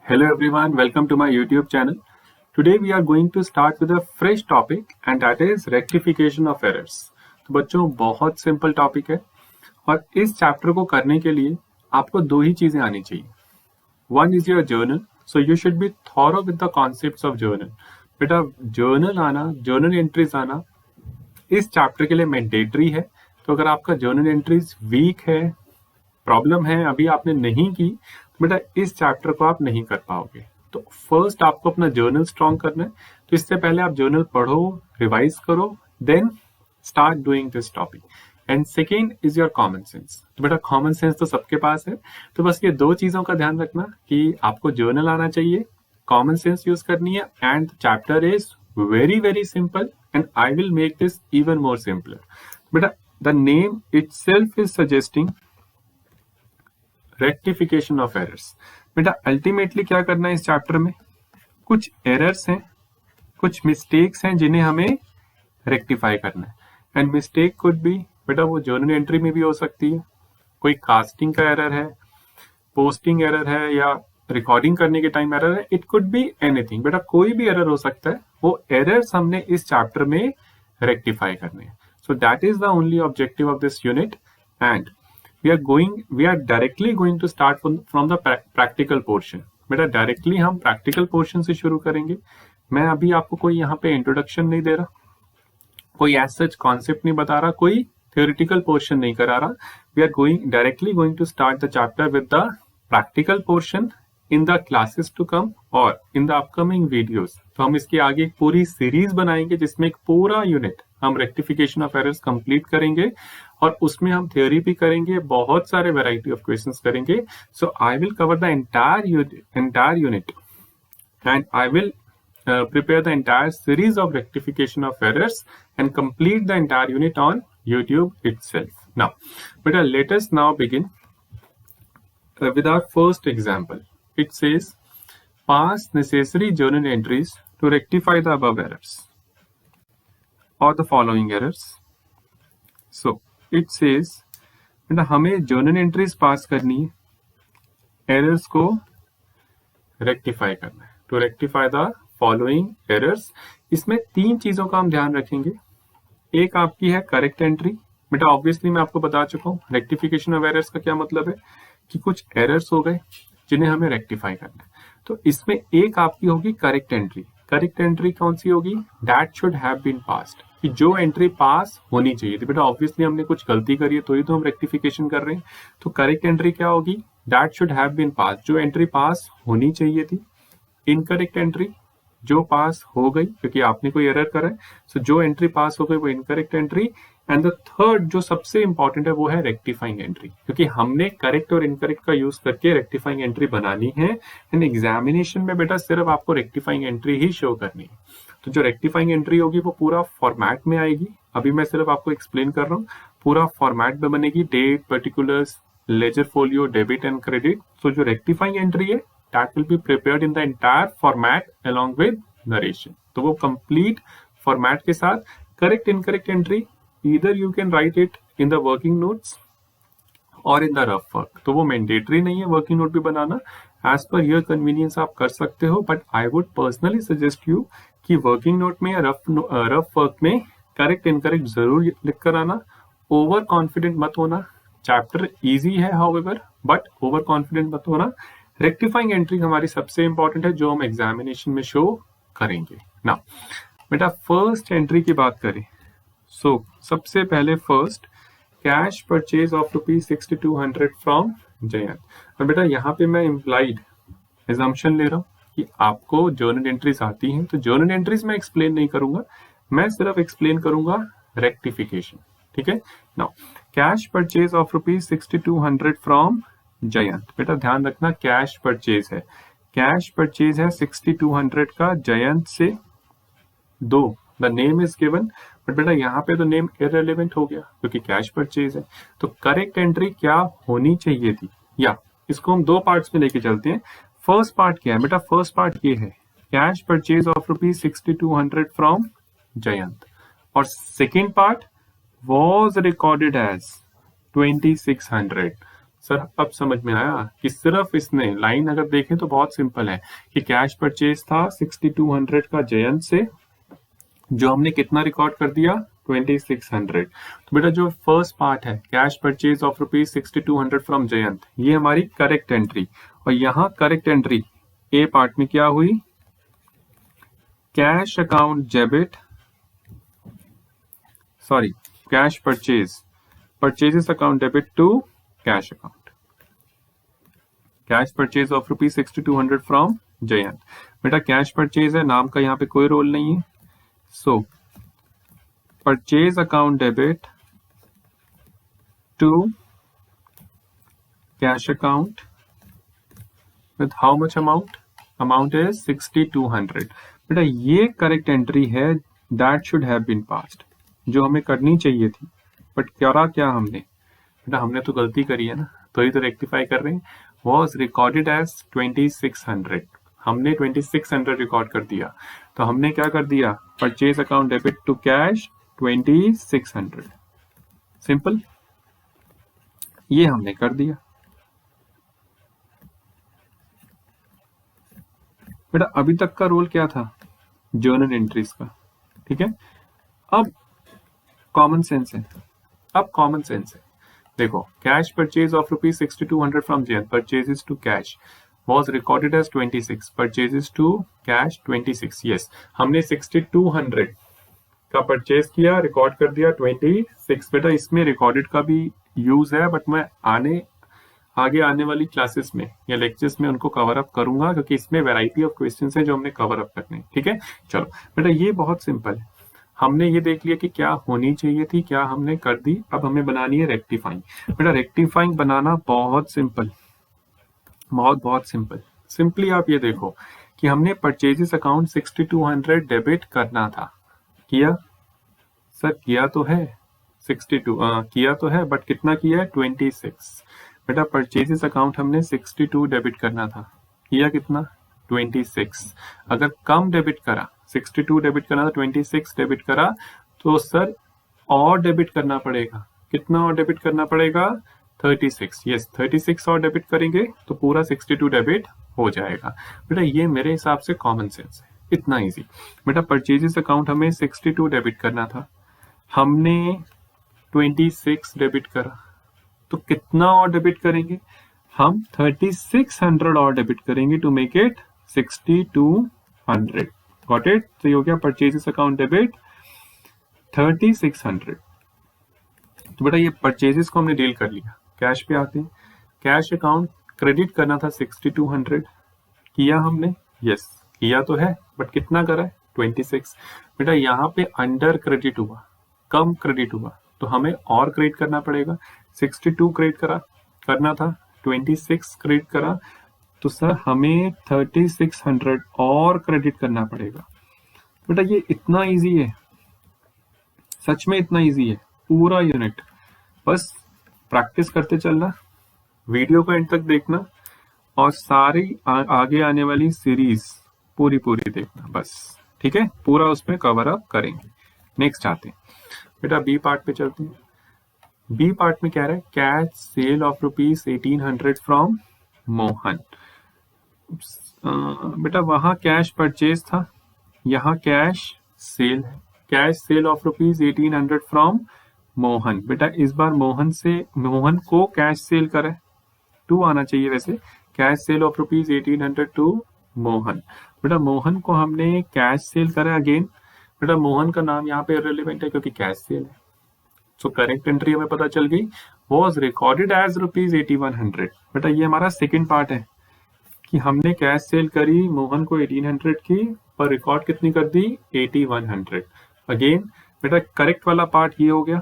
Hello everyone, welcome to my YouTube channel. Today we are going to start with a fresh topic and that is rectification of errors. तो बच्चों बहुत simple topic है और इस chapter को करने के लिए आपको दो ही चीजें आनी चाहिए. One is your journal, so you should be thorough with the concepts of journal. बेटा जर्नल आना, जर्नल एंट्रीज आना इस चैप्टर के लिए मैंडेटरी है. तो अगर आपका जर्नल एंट्रीज वीक है, प्रॉब्लम है, अभी आपने नहीं की, तो बेटा इस चैप्टर को आप नहीं कर पाओगे. तो फर्स्ट आपको अपना जर्नल स्ट्रॉन्ग करना है. तो इससे पहले आप जर्नल पढ़ो, रिवाइज करो, then start doing this topic. And second is your common sense. तो बेटा कॉमन सेंस तो सबके पास है, तो बस ये दो चीजों का ध्यान रखना कि आपको जर्नल आना चाहिए, कॉमन सेंस यूज करनी है, and chapter is very very simple and I will make this even more simpler. बेटा the name itself is suggesting rectification of errors. बेटा अल्टीमेटली क्या करना है इस चैप्टर में, कुछ एरर्स हैं, कुछ मिस्टेक्स हैं जिन्हें हमें रेक्टिफाई करना है. एंड मिस्टेक कुड बी, बेटा वो जर्नल एंट्री में भी हो सकती है, कोई कास्टिंग का एरर है, पोस्टिंग एरर है, या रिकॉर्डिंग करने के टाइम एरर है. It could be anything. बेटा कोई भी एरर हो सकता है, वो एरर्स हमने इस चैप्टर में रेक्टिफाई करने हैं. So that is the only objective of this unit and we are directly going to start from the practical portion. बेटा डायरेक्टली हम प्रैक्टिकल पोर्शन से शुरू करेंगे. मैं अभी आपको कोई यहाँ पे इंट्रोडक्शन नहीं दे रहा, कोई एज सच कॉन्सेप्ट नहीं बता रहा, कोई theoretical पोर्शन नहीं करा रहा. We are directly going to start the chapter with the practical portion in the classes to come और इन द अपकमिंग वीडियोस. तो हम इसके आगे एक पूरी सीरीज बनाएंगे जिसमें एक पूरा यूनिट हम रेक्टिफिकेशन ऑफ एरर्स कंप्लीट करेंगे और उसमें हम थ्योरी भी करेंगे, बहुत सारे वैरायटी ऑफ क्वेश्चंस करेंगे. So I will cover the entire unit and I will prepare the entire series of rectification of errors and complete the entire unit on YouTube itself. Now, but let us now begin with our first example. It says, pass necessary journal entries to rectify the above errors or the following errors. So, it says, हमें journal entries पास करनी है, errors को rectify करना है. To rectify the following errors, इसमें तीन चीजों का हम ध्यान रखेंगे. एक आपकी है करेक्ट एंट्री. बेटा ऑब्वियसली मैं आपको बता चुका हूँ रेक्टिफिकेशन ऑफ एरर्स का क्या मतलब है कि कुछ एरर्स हो गए जिन्हें हमें रेक्टिफाई करना है. तो इसमें एक आपकी होगी करेक्ट एंट्री. करेक्ट एंट्री कौन सी होगी, that should have been passed, कि जो एंट्री पास होनी चाहिए थी. बेटा ऑब्वियसली हमने कुछ गलती करी है तो ही तो हम रेक्टिफिकेशन कर रहे हैं. तो करेक्ट एंट्री क्या होगी, that should have been passed, जो एंट्री पास होनी चाहिए थी. इनकरेक्ट एंट्री जो पास हो गई क्योंकि आपने कोई एरर करा है, सो जो एंट्री पास हो गई वो incorrect entry. And the third जो सबसे इंपॉर्टेंट है वो है रेक्टिफाइंग एंट्री, क्योंकि हमने करेक्ट और इनकरेक्ट का यूज करके रेक्टिफाइंग एंट्री बनानी है. एंड एग्जामिनेशन में बेटा सिर्फ आपको रेक्टिफाइंग एंट्री ही शो करनी है. तो जो रेक्टिफाइंग एंट्री होगी वो पूरा फॉर्मेट में आएगी. अभी मैं सिर्फ आपको एक्सप्लेन कर रहा हूँ, पूरा फॉर्मेट में बनेगी, date, particulars, ledger folio, debit and credit. So जो रेक्टिफाइंग एंट्री है that will be prepared in the entire format along with narration. तो वो complete format के साथ correct incorrect entry either you can write it in the working notes or in the rough work. तो वो mandatory नहीं है working note भी बनाना, as per your convenience आप कर सकते हो, but I would personally suggest you कि working note में या rough work में correct incorrect जरूर लिख कर आना. over confident मत होना. chapter easy है however but over confident मत होना. रेक्टिफाइंग एंट्री हमारी सबसे इंपॉर्टेंट है जो हम एग्जामिनेशन में शो करेंगे. ना बेटा फर्स्ट एंट्री की बात करें, सो सबसे पहले first cash purchase of ₹6200 from Jayant. और बेटा यहाँ पे मैं इम्प्लाइड एजम्पशन ले रहा हूँ कि आपको जर्नल एंट्रीज आती हैं. तो जर्नल एंट्रीज मैं एक्सप्लेन नहीं करूंगा, मैं सिर्फ एक्सप्लेन करूंगा रेक्टिफिकेशन. ठीक है. Now cash purchase of ₹6200 from Jayant. बेटा ध्यान रखना कैश परचेज है, कैश परचेज है 6200 का जयंत से. दो the name is given, but बेटा यहाँ पे तो नेम इररिलेवेंट हो गया क्योंकि कैश परचेज है. तो करेक्ट एंट्री क्या होनी चाहिए थी, या इसको हम दो पार्ट्स में लेके चलते हैं. फर्स्ट पार्ट क्या है बेटा, फर्स्ट पार्ट ये है cash purchase of ₹6200 from Jayant, और second part was recorded as 2600. Sir अब समझ में आया कि सिर्फ इसने लाइन अगर देखें तो बहुत सिंपल है कि कैश परचेज था 6200 का जयंत से, जो हमने कितना रिकॉर्ड कर दिया 2600। तो बेटा जो फर्स्ट पार्ट है cash purchase of rupees 6200 from Jayant, ये हमारी करेक्ट एंट्री, और यहाँ करेक्ट एंट्री ए पार्ट में क्या हुई, cash account debit, sorry cash purchases account debit to cash account, cash purchase of rupees 6200 from Jayant. बेटा कैश परचेज है, नाम का यहाँ पे कोई रोल नहीं है, so purchase account debit to cash account with how much amount, amount is 6200। बेटा ये करेक्ट एंट्री है, that should have been passed, जो हमें करनी चाहिए थी, बट क्या हमने, बेटा हमने तो गलती करी है ना, तो ही तो रेक्टिफाई कर रहे हैं। वॉज रिकॉर्डेड एज 2600, हमने 2600 रिकॉर्ड कर दिया, तो हमने क्या कर दिया, purchase account debit to cash 2600, simple, ये हमने कर दिया। बेटा अभी तक का रोल क्या था, जर्नल एंट्रीज का, ठीक है। अब कॉमन सेंस है, देखो cash purchase of rupees 6200 from Jayant, purchases to cash was recorded as 26, purchases to cash 26, yes हमने 6200 का परचेज किया, रिकॉर्ड कर दिया 26। बेटा इसमें रिकॉर्डेड का भी यूज है, बट मैं आगे आने वाली क्लासेस में या लेक्चर्स में उनको कवर अप करूंगा, क्योंकि इसमें वैरायटी ऑफ क्वेश्चंस है जो हमने कवर अप करने, ठीक है। चलो बेटा ये बहुत सिंपल है, हमने ये देख लिया कि क्या होनी चाहिए थी, क्या हमने कर दी, अब हमें बनानी है रेक्टिफाइंग। बेटा रेक्टिफाइंग बनाना बहुत सिंपल, बहुत सिंपल। सिंपली आप ये देखो कि हमने परचेजेस अकाउंट 6200 डेबिट करना था, किया सर, किया तो है 62 किया तो है, बट कितना किया है 26। बेटा परचेजेस अकाउंट हमने 62 डेबिट करना था, किया कितना 26। अगर कम डेबिट करा, 62 डेबिट करना था 26 डेबिट करा, तो सर और डेबिट करना पड़ेगा, कितना और डेबिट करना पड़ेगा 36, यस 36 और डेबिट करेंगे तो पूरा 62 डेबिट हो जाएगा। बेटा ये मेरे हिसाब से कॉमन सेंस है, इतना इजी। बेटा परचेजेस अकाउंट हमें 62 डेबिट करना था, हमने 26 डेबिट करा, तो कितना और डेबिट करेंगे, हम 3600 और डेबिट करेंगे to make it 6200, got it. तो ये हो गया परचेजेस अकाउंट डेबिट 3600। तो बेटा ये परचेजेस को हमने डील कर लिया, कैश पे आते हैं। कैश अकाउंट क्रेडिट करना था 6200, किया हमने, यस किया तो है, बट कितना करा है 26। बेटा यहाँ पे अंडर क्रेडिट हुआ, कम क्रेडिट हुआ, तो हमें और क्रेडिट करना पड़ेगा। 62 क्रेडिट करना था, 26 क्रेडिट करा, तो सर हमें 3600 और क्रेडिट करना पड़ेगा। बेटा ये इतना इजी है, सच में इतना इजी है, पूरा यूनिट बस प्रैक्टिस करते चलना, वीडियो को एंड तक देखना, और सारी आगे आने वाली सीरीज पूरी देखना बस, ठीक है, पूरा उसमें कवर अप करेंगे। नेक्स्ट आते हैं बेटा बी पार्ट पे चलते हैं। बी पार्ट में क्या रहा है, cash sale of rupees 1800 from Mohan. बेटा वहां कैश परचेज था, यहाँ कैश सेल है, cash sale of rupees 1800 from Mohan. बेटा इस बार मोहन को कैश सेल करे, टू आना चाहिए वैसे, cash sale of rupees 1800 to Mohan. बेटा मोहन को हमने कैश सेल करा अगेन, बेटा मोहन का नाम यहाँ पे इररिलेवेंट है क्योंकि कैश सेल है, सो करेक्ट एंट्री हमें पता चल गई, वॉज रिकॉर्डेड एज रुपीज 8100। बेटा ये हमारा सेकेंड पार्ट है कि हमने कैश सेल करी मोहन को 1800 की, पर रिकॉर्ड कितनी कर दी 8100। अगेन बेटा करेक्ट वाला पार्ट ये हो गया,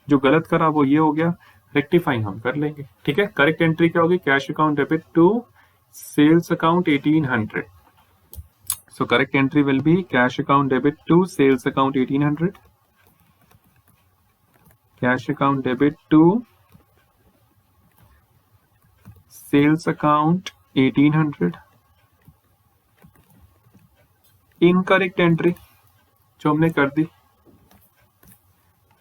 जो गलत करा वो ये हो गया, रेक्टिफाइंग हम कर लेंगे, ठीक है। करेक्ट एंट्री क्या होगी, cash account debit to sales account 1800, so correct entry will be cash account debit to sales account 1800, cash account debit to sales account 1800। Incorrect entry जो हमने कर दी,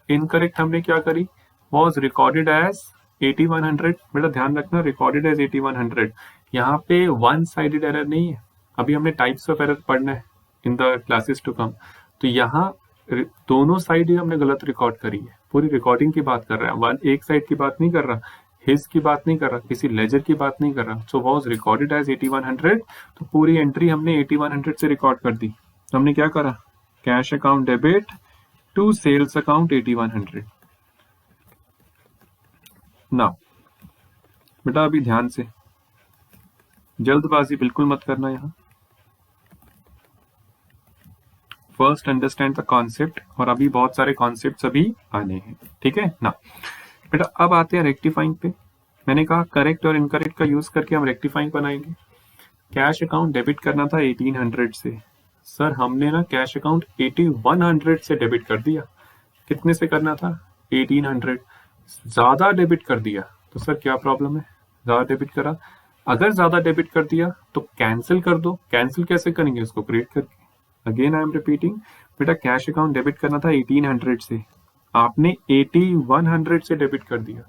इनकरेक्ट हमने क्या करी, वॉज रिकॉर्डेड एज 8100, बेटा ध्यान रखना रिकॉर्डेड एज 8100, यहाँ पे वन साइडेड एरर नहीं है। अभी हमने टाइप्स ऑफ एरर पढ़ना है in the classes to come. तो यहाँ दोनों साइड ही हमने गलत रिकॉर्ड करी है, पूरी रिकॉर्डिंग की बात कर रहा है, वन एक साइड की बात नहीं कर रहा, हिज की बात नहीं कर रहा, किसी लेजर की बात नहीं कर रहा। सो वॉज रिकॉर्डेड एज 8100, तो पूरी एंट्री हमने 8100 से रिकॉर्ड कर दी। तो हमने क्या करा, cash account debit to sales account 8100। ना बेटा अभी ध्यान से, जल्दबाजी बिल्कुल मत करना यहाँ, फर्स्ट अंडरस्टैंड द कॉन्सेप्ट, और अभी बहुत सारे कॉन्सेप्ट्स अभी आने हैं, ठीक है ना। बेटा अब आते हैं रेक्टिफाइंग पे। मैंने कहा करेक्ट और इनकरेक्ट का यूज करके हम रेक्टिफाइंग बनाएंगे। कैश अकाउंट डेबिट करना था 1800 से, सर हमने ना कैश अकाउंट 8100 से डेबिट कर दिया। कितने से करना था, 1800, ज्यादा डेबिट कर दिया। तो सर क्या प्रॉब्लम है, ज्यादा डेबिट करा, अगर ज्यादा डेबिट कर दिया तो कैंसिल कर दो। कैंसिल कैसे करेंगे, उसको क्रिएट करके। अगेन आई एम रिपीटिंग, बेटा कैश अकाउंट डेबिट करना था 1800 से, आपने 8100 से डेबिट कर दिया,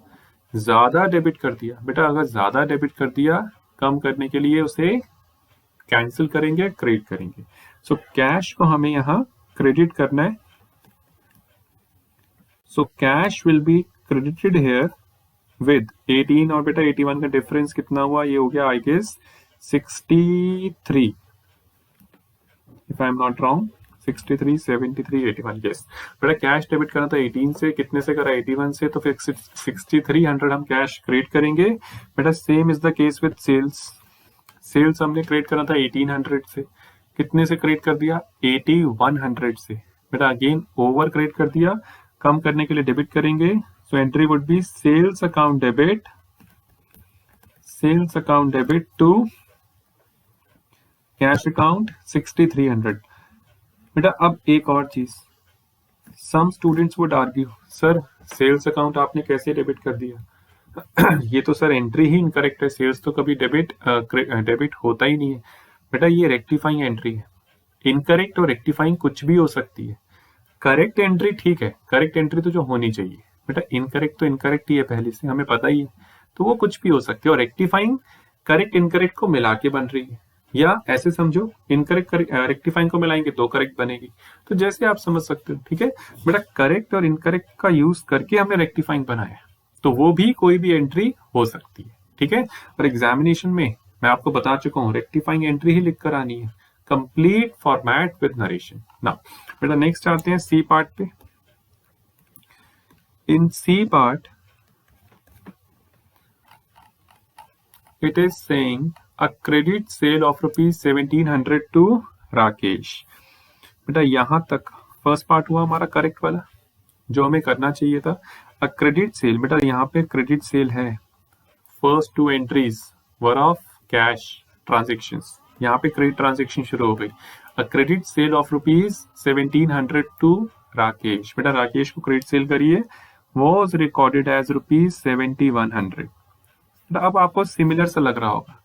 ज्यादा डेबिट कर दिया। बेटा अगर ज्यादा डेबिट कर दिया, कम करने के लिए उसे कैंसिल करेंगे, क्रेडिट करेंगे। सो कैश को हमें यहाँ क्रेडिट करना है। So cash will be credited here with 18, और बेटा 81 का डिफरेंस कितना हुआ, ये हो गया I guess 63, if I am not wrong, 63, 73, 81, yes. बेटा कैश डेबिट करना था 18 से, कितने से करा, 81 से, तो फिर 6300 हम कैश क्रेडिट करेंगे। बेटा same is the case with sales. Sales हमने क्रेडिट करना था 1800 से, कितने से क्रेडिट कर दिया, 8100 से। बेटा अगेन ओवर क्रेडिट कर दिया, कम करने के लिए डेबिट करेंगे। So entry would be sales account debit to cash account 6300। बेटा अब एक और चीज, some students would argue, sir sales account आपने कैसे डेबिट कर दिया ये तो सर एंट्री ही इनकरेक्ट है, सेल्स तो कभी डेबिट होता ही नहीं है। बेटा ये रेक्टिफाइंग एंट्री है, इनकरेक्ट और रेक्टिफाइंग कुछ भी हो सकती है। करेक्ट एंट्री ठीक है, करेक्ट एंट्री तो जो होनी चाहिए। बेटा इनकरेक्ट तो इनकरेक्ट ही है, पहले से हमें पता ही है, तो वो कुछ भी हो सकती है। और रेक्टिफाइंग करेक्ट इनकरेक्ट को मिला के बन रही है, या ऐसे समझो इनकरेक्ट रेक्टिफाइंग को मिलाएंगे तो करेक्ट बनेगी। तो जैसे आप समझ सकते हो, ठीक है। बेटा करेक्ट और इनकरेक्ट का यूज करके हमने रेक्टिफाइंग बनाया, तो वो भी कोई भी एंट्री हो सकती है, ठीक है। और एग्जामिनेशन में मैं आपको बता चुका हूँ, रेक्टिफाइंग एंट्री ही लिख कर आनी है, कंप्लीट फॉर्मेट विद नरेशन। ना बेटा नेक्स्ट आते हैं सी पार्ट पे। In C part it is saying a credit sale of rupees 1700 to Rakesh. बेटा यहां तक फर्स्ट पार्ट हुआ हमारा करेक्ट वाला, जो हमें करना चाहिए था। अ क्रेडिट सेल, बेटा यहाँ पे क्रेडिट सेल है, first two entries were of cash transactions, यहाँ पे क्रेडिट ट्रांजेक्शन शुरू हो गई। A credit sale of rupees 1700 to Rakesh, बेटा राकेश को क्रेडिट सेल करिए, वॉज रिकॉर्डेड एज रुपीज 7100। अब आपको सिमिलर सा लग रहा होगा,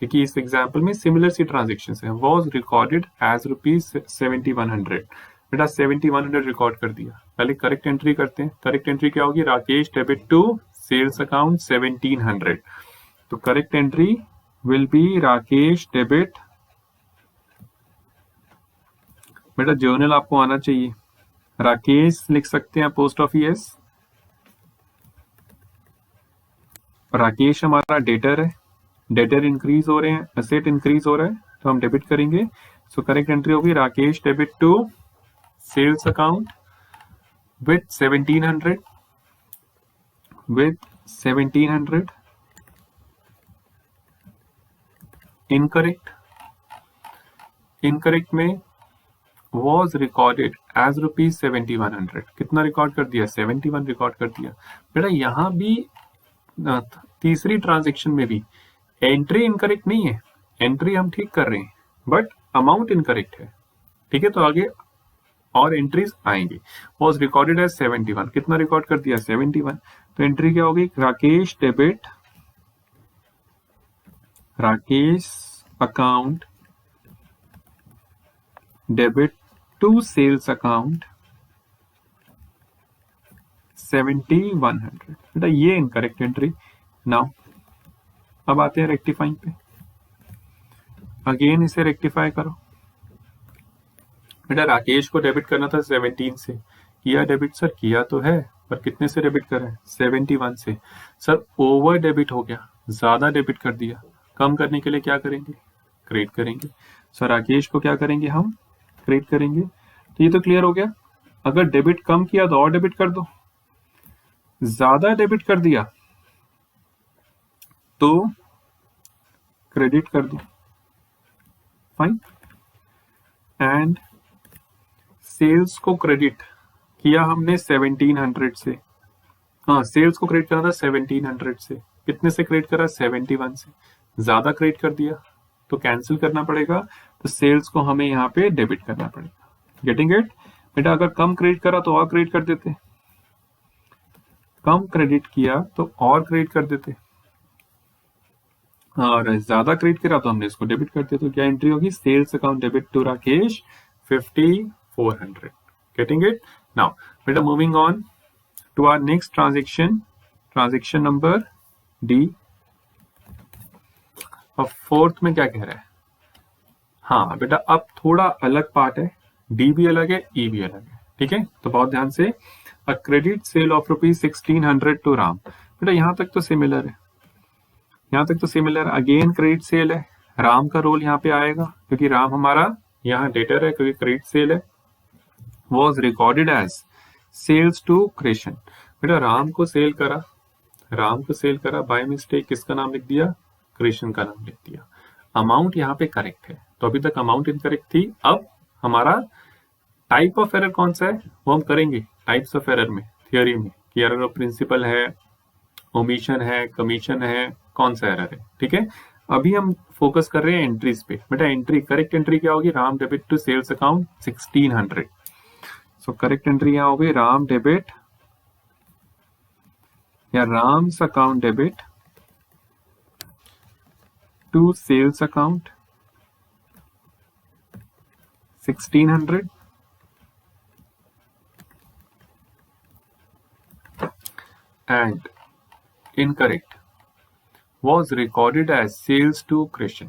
क्योंकि इस एग्जाम्पल में सिमिलर सी ट्रांजेक्शन है। वॉज रिकॉर्डेड एज रुपीज 7100, बेटा 7100 रिकॉर्ड कर दिया। पहले करेक्ट एंट्री करते हैं, करेक्ट एंट्री क्या होगी, Rakesh debit to sales account 1700। तो correct entry will be Rakesh debit, बेटा जर्नल आपको आना चाहिए, राकेश लिख सकते हैं पोस्ट ऑफिस, राकेश हमारा डेटर है, डेटर इंक्रीज हो रहे हैं, एसेट इंक्रीज हो रहा है, तो हम डेबिट करेंगे। सो करेक्ट एंट्री होगी Rakesh debit to sales account with 1700 incorrect में वॉज रिकॉर्डेड एज रुपीज 7100, कितना रिकॉर्ड कर दिया, 71 रिकॉर्ड कर दिया। बेटा यहां भी तीसरी ट्रांजेक्शन में भी एंट्री इनकरेक्ट नहीं है, एंट्री हम ठीक कर रहे हैं बट अमाउंट इनकरेक्ट है, ठीक है। तो आगे और एंट्रीज आएंगी। वॉज रिकॉर्डेड एज 71, कितना रिकॉर्ड कर दिया, 71। तो एंट्री क्या होगी, Rakesh debit, Rakesh account debit to sales account 7100। बेटा ये इनकरेक्ट एंट्री। नाउ अब आते हैं रेक्टिफाइंग पे। अगेन इसे रेक्टिफाई करो। बेटा राकेश को डेबिट करना था 17 से, किया डेबिट सर? किया तो है, पर कितने से डेबिट कर रहे हैं? 71 से। सर ओवर डेबिट हो गया, ज्यादा डेबिट कर दिया। कम करने के लिए क्या करेंगे? क्रेडिट करेंगे। सर राकेश को क्या करेंगे? हम क्रेडिट करेंगे। तो ये तो क्लियर हो गया। अगर डेबिट कम किया तो और डेबिट कर दो, ज्यादा डेबिट कर दिया तो क्रेडिट कर दो। फाइन। एंड सेल्स को क्रेडिट किया हमने 1700 से। हाँ, सेल्स को क्रेडिट करा था 1700 से। कितने से क्रेडिट करा? 71 से। ज्यादा क्रेडिट कर दिया तो कैंसिल करना पड़ेगा, तो सेल्स को हमें यहाँ पे डेबिट करना पड़ेगा। Getting it? बेटा अगर कम क्रेडिट करा तो और क्रेडिट कर देते, कम क्रेडिट किया तो और क्रेडिट कर देते, और ज्यादा क्रेडिट करा तो हमने इसको डेबिट कर दिया। तो क्या एंट्री होगी? Sales account debit to Rakesh 5400। Getting it? Now बेटा moving on to our next transaction, transaction number D. अब फोर्थ में क्या कह रहा है? हाँ बेटा अब थोड़ा अलग पार्ट है, डी भी अलग है, ई भी अलग है। ठीक है, तो बहुत ध्यान से। A credit sale of ₹1600 to Ram. बेटा यहां तक तो सिमिलर है, यहां तक तो सिमिलर। अगेन क्रेडिट सेल है, राम का रोल यहाँ पे आएगा क्योंकि राम हमारा यहाँ डेटर है, क्योंकि क्रेडिट सेल है। Was recorded as sales to Krishna. बेटा राम को सेल करा, राम को सेल करा, बाय मिस्टेक किसका नाम लिख दिया? कृष्ण का नाम लिख दिया। अमाउंट यहाँ पे करेक्ट है, तो अभी तक अमाउंट इनकरेक्ट थी। अब हमारा टाइप ऑफ एरर कौन सा है वो हम करेंगे टाइप्स ऑफ एरर में, थियोरी में, कि एरर ऑफ प्रिंसिपल है, ओमिशन है, कमीशन है, कौन सा एरर है। ठीक है, अभी हम फोकस कर रहे हैं एंट्रीज पे। बेटा एंट्री, करेक्ट एंट्री क्या होगी? Ram debit to sales account 1600। So correct entry यहाँ होगी राम डेबिट या Ram's account debit to sales account 1600 and incorrect was recorded as sales to Krishna.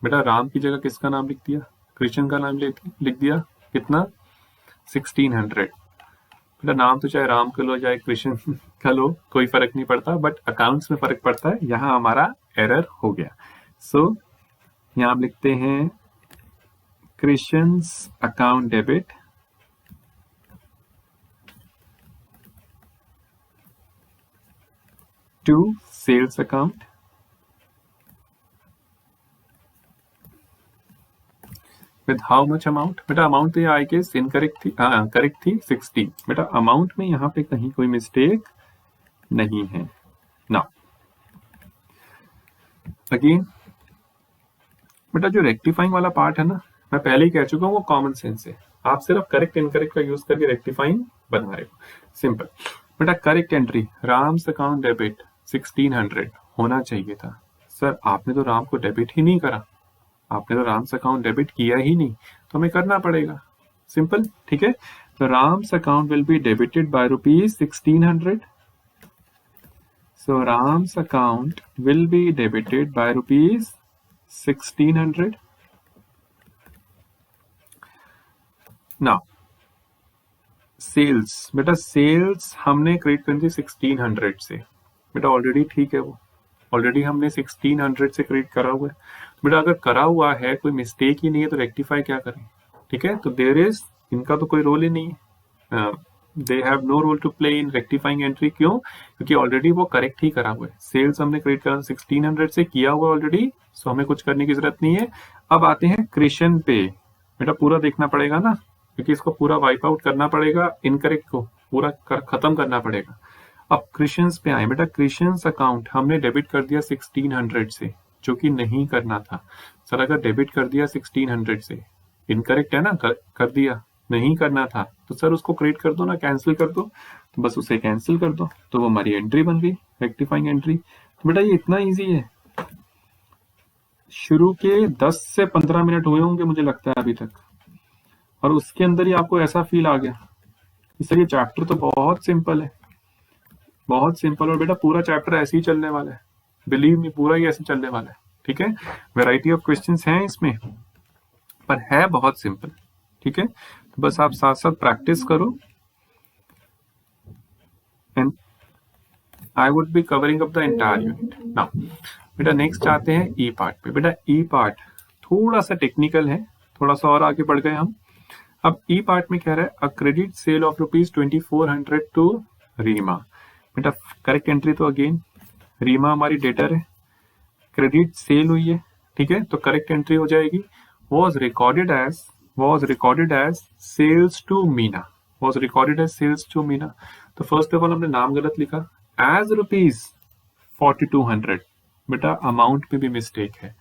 बेटा राम की जगह किसका नाम लिख दिया? कृष्ण का नाम लिख दिया। कितना? 1600। बेटा नाम तो चाहे राम का लो चाहे कृष्ण का लो, कोई फर्क नहीं पड़ता, बट अकाउंट्स में फर्क पड़ता है। यहाँ हमारा एरर हो गया। सो यहाँ हम लिखते हैं Krishna's account debit to sales account with how much amount? बेटा अमाउंट तो आई गेस इनकरेक्ट थी, करेक्ट थी 60। बेटा अमाउंट में यहाँ पे कहीं कोई मिस्टेक नहीं है। नाउ अगेन बेटा जो रेक्टिफाइंग वाला पार्ट है ना, मैं पहले ही कह चुका हूँ, वो कॉमन सेंस है। आप सिर्फ करेक्ट इनकरेक्ट का यूज करके रेक्टिफाइंग बना रहे हो, सिंपल। बेटा correct entry Ram's account debit 1600 होना चाहिए था। सर आपने तो राम को डेबिट ही नहीं करा, आपने तो राम्स अकाउंट डेबिट किया ही नहीं, तो हमें करना पड़ेगा। सिंपल, ठीक है। तो Ram's account will be debited by ₹1600। सो Ram's account will be debited by ₹1600। Now sales, बेटा सेल्स हमने क्रेडिट करी थी 1600 से। बेटा ऑलरेडी ठीक है, वो ऑलरेडी हमने 1600 से क्रेडिट करा हुआ है। तो बेटा अगर करा हुआ है, कोई मिस्टेक ही नहीं है, तो रेक्टिफाई क्या करें? ठीक है, तो देयर इज, इनका तो कोई रोल ही नहीं है, they have no role to play in rectifying entry. क्यों? क्योंकि ऑलरेडी वो करेक्ट ही करा हुआ है। सेल्स हमने क्रेडिट करा 1600 से, किया हुआ ऑलरेडी, सो हमें कुछ करने की जरूरत नहीं है। अब आते हैं कृष्ण पे। बेटा पूरा देखना पड़ेगा ना, क्योंकि इसको पूरा वाइप आउट करना पड़ेगा, इनकरेक्ट को पूरा खत्म करना पड़ेगा। अब क्रिश्चियंस पे आए। बेटा क्रिश्चियंस अकाउंट हमने डेबिट कर दिया 1600 से, जो कि नहीं करना था। सर अगर डेबिट कर दिया 1600 से, इनकरेक्ट है ना, कर दिया, नहीं करना था, तो सर उसको क्रेडिट कर दो ना, कैंसिल कर दो। तो बस उसे कैंसिल कर दो, तो वो हमारी एंट्री बन गई, रेक्टिफाइंग एंट्री। तो बेटा ये इतना ईजी है। शुरू के 10 से 15 मिनट हुए होंगे मुझे लगता है अभी तक, और उसके अंदर ही आपको ऐसा फील आ गया, इसलिए चैप्टर तो बहुत सिंपल है। बहुत सिंपल, और बेटा पूरा चैप्टर ऐसे ही चलने वाला है, बिलीव मी, पूरा ही ऐसे चलने वाला है, ठीक है। वैरायटी ऑफ क्वेश्चंस हैं इसमें, पर है बहुत सिंपल, ठीक है। तो बस आप साथ साथ प्रैक्टिस करो, and I would be covering up the entire unit now. बेटा नेक्स्ट आते हैं ई पार्ट पे। बेटा ई पार्ट थोड़ा सा टेक्निकल है, थोड़ा सा और आगे बढ़ गए हम। अब ई पार्ट में कह रहा है a credit sale of ₹2400 to Reema. बेटा करेक्ट एंट्री तो अगेन रीमा हमारी डेटर है, क्रेडिट सेल हुई है, ठीक है, तो करेक्ट एंट्री हो जाएगी was recorded as sales to Meena, was recorded as sales to Meena. तो फर्स्ट ऑफ ऑल हमने नाम गलत लिखा as ₹4200। बेटा अमाउंट में भी मिस्टेक है,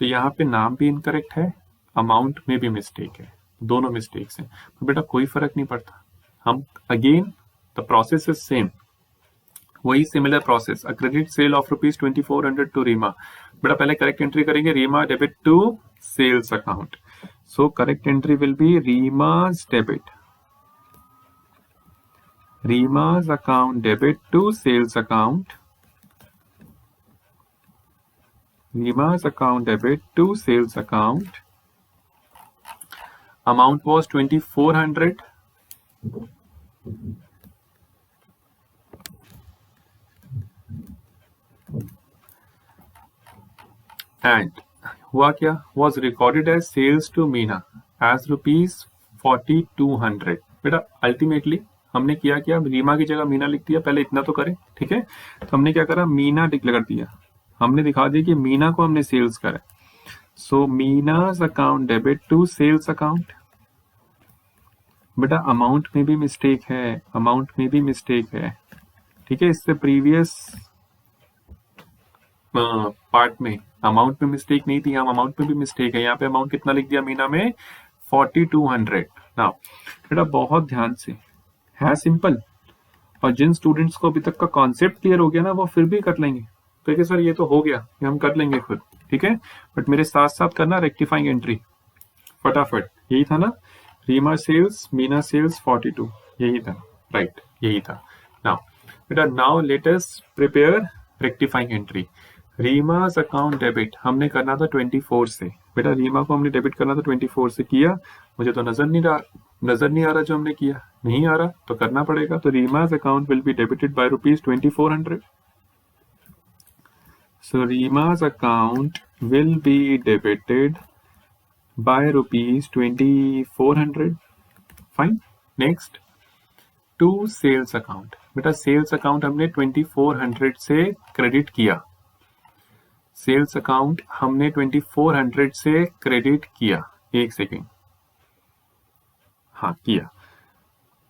तो यहाँ पे नाम भी इनकरेक्ट है, अमाउंट में भी मिस्टेक है, दोनों मिस्टेक्स हैं। तो बेटा कोई फर्क नहीं पड़ता, हम again the process is same, वही similar process, a credit sale of ₹2400 to Reema. बेटा पहले करेक्ट एंट्री करेंगे Reema debit to sales account, so correct entry will be Reema's debit, Reema's account debit to sales account, Reema's account debit to sales account, amount was 2400, and हुआ क्या, was recorded as sales to Meena as ₹4200। बेटा ultimately हमने किया क्या, रीमा की जगह मीना लिख दिया, पहले इतना तो करें, ठीक है। तो हमने क्या करा, मीना डिक्लेयर कर दिया, हमने दिखा दिया कि मीना को हमने सेल्स करा, so Meena's account debit to sales account. बेटा अमाउंट में भी मिस्टेक है, अमाउंट में भी मिस्टेक है, ठीक है। इससे प्रीवियस पार्ट में अमाउंट में मिस्टेक नहीं थी, हम अमाउंट में भी मिस्टेक है, यहाँ पे अमाउंट कितना लिख दिया मीना में 4200। नाउ बेटा बहुत ध्यान से, है सिंपल, और जिन स्टूडेंट्स को अभी तक का कॉन्सेप्ट क्लियर हो गया ना, वो फिर भी कर लेंगे, क्योंकि सर ये तो हो गया, ये हम कर लेंगे खुद, ठीक है। बट मेरे साथ साथ करना रेक्टिफाइंग एंट्री फटाफट, यही था ना, रीमा सेल्स मीना सेल्स 42, यही था, राइट, यही था। नाउ बेटा now let us prepare rectifying entry. Reema's account debit हमने करना था 24 से, बेटा रीमा को हमने डेबिट करना था 24 से, किया, मुझे तो नजर नहीं आ रहा जो हमने किया, नहीं आ रहा तो करना पड़ेगा। तो Reema's account will be debited by ₹2400, so Reema's account will be debited by ₹2400, fine. Next to sales account, बेटा सेल्स अकाउंट हमने 2400 से क्रेडिट किया, सेल्स अकाउंट हमने 2400 से क्रेडिट किया, एक सेकेंड, हाँ किया,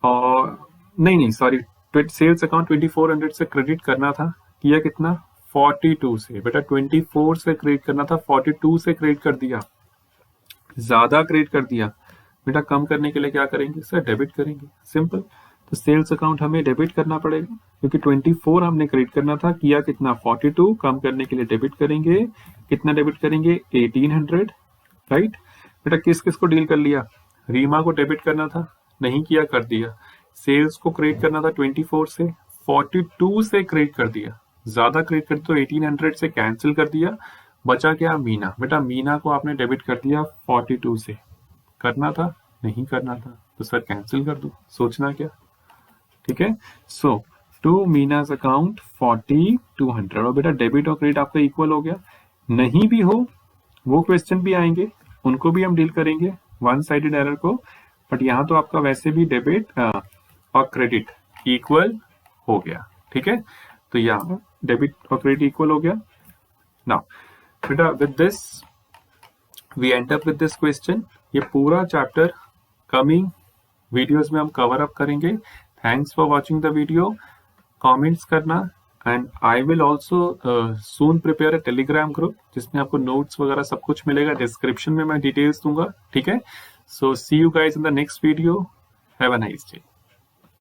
और नहीं सॉरी, सेल्स अकाउंट 2400 से क्रेडिट करना था, किया कितना 42 से, बेटा 24 से क्रेडिट करना था, 42 से क्रेडिट कर दिया, ज्यादा क्रेडिट कर दिया। बेटा कम करने के लिए क्या करेंगे सर, डेबिट करेंगे, सिंपल। तो सेल्स अकाउंट हमें डेबिट करना पड़ेगा, क्योंकि 24 हमने क्रेडिट करना था, किया कितना 42, कम करने के लिए डेबिट करेंगे, कितना डेबिट करेंगे 1800, राइट। बेटा किस किस को डील कर लिया, रीमा को डेबिट करना था, नहीं किया, कर दिया। सेल्स को क्रेडिट करना था 24 से, 42 से क्रेडिट कर दिया, ज्यादा क्रेडिट कर तो 1800 से कैंसिल कर दिया, बचा क्या मीना। बेटा मीना को आपने डेबिट कर दिया 42 से, करना था, नहीं करना था, तो सर कैंसिल कर दो, सोचना क्या, ठीक है। सो टू मीना's अकाउंट 4200, और बेटा डेबिट और क्रेडिट आपका इक्वल हो गया, नहीं भी हो वो क्वेश्चन भी आएंगे, उनको भी हम डील करेंगे, वन साइडेड एरर को, बट यहाँ तो आपका वैसे भी डेबिट और क्रेडिट इक्वल हो गया, ठीक है। तो यहाँ डेबिट और क्रेडिट इक्वल हो गया। नाउ बेटा with this we end up with this question, ये पूरा चैप्टर कमिंग वीडियोस में हम कवर अप करेंगे। Thanks for watching the video, comments करना, and I will also soon prepare a Telegram group जिसमें आपको नोट्स वगैरह सब कुछ मिलेगा, डिस्क्रिप्शन में मैं डिटेल्स दूंगा, ठीक है। So see you guys in the next video, have a nice day.